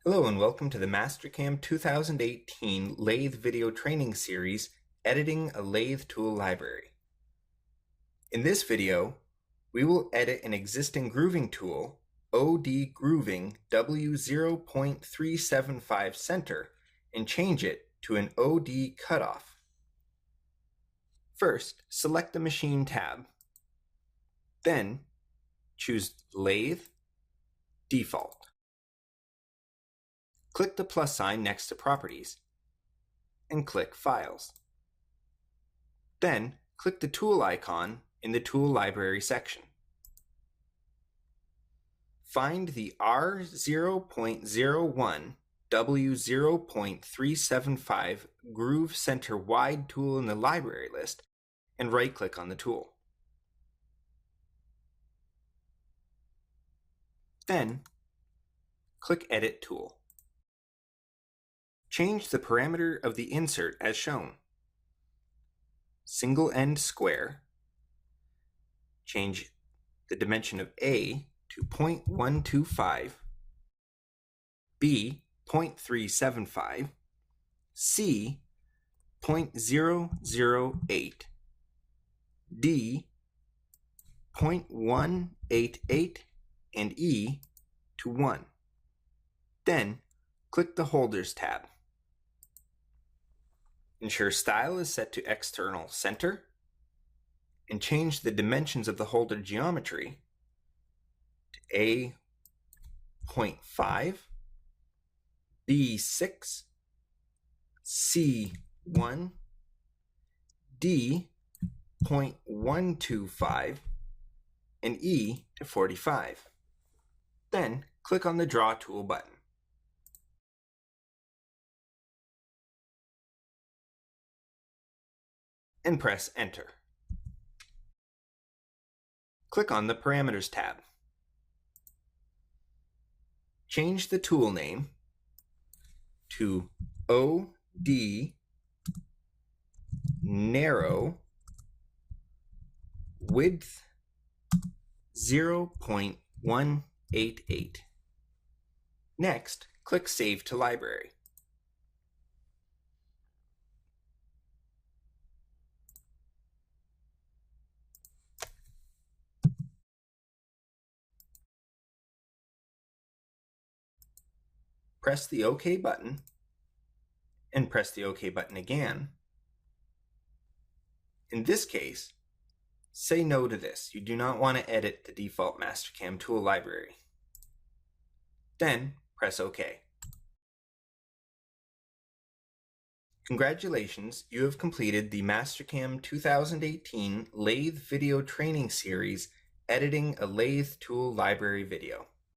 Hello and welcome to the Mastercam 2018 Lathe video training series, Editing a Lathe Tool Library. In this video, we will edit an existing grooving tool, OD Grooving W0.375 Center, and change it to an OD cutoff. First, select the Machine tab. Then, choose Lathe, Default. Click the plus sign next to Properties, and click Files. Then, click the tool icon in the Tool Library section. Find the R0.01 W0.375 Groove Center Wide tool in the library list and right-click on the tool. Then, click Edit Tool. Change the parameter of the insert as shown. Single end square. Change the dimension of A to 0.125, B 0.375, C 0.008, D 0.188, and E to 1. Then click the Holders tab. Ensure Style is set to External Center, and change the dimensions of the holder geometry to A 0.5, B 6, C 1, D 0.125, and E to 45. Then click on the Draw Tool button. And press Enter. Click on the Parameters tab. Change the tool name to OD Narrow Width 0.188. Next, click Save to Library. Press the OK button, and press the OK button again. In this case, say no to this. You do not want to edit the default Mastercam tool library. Then press OK. Congratulations, you have completed the Mastercam 2018 Lathe video training series, Editing a Lathe Tool Library video.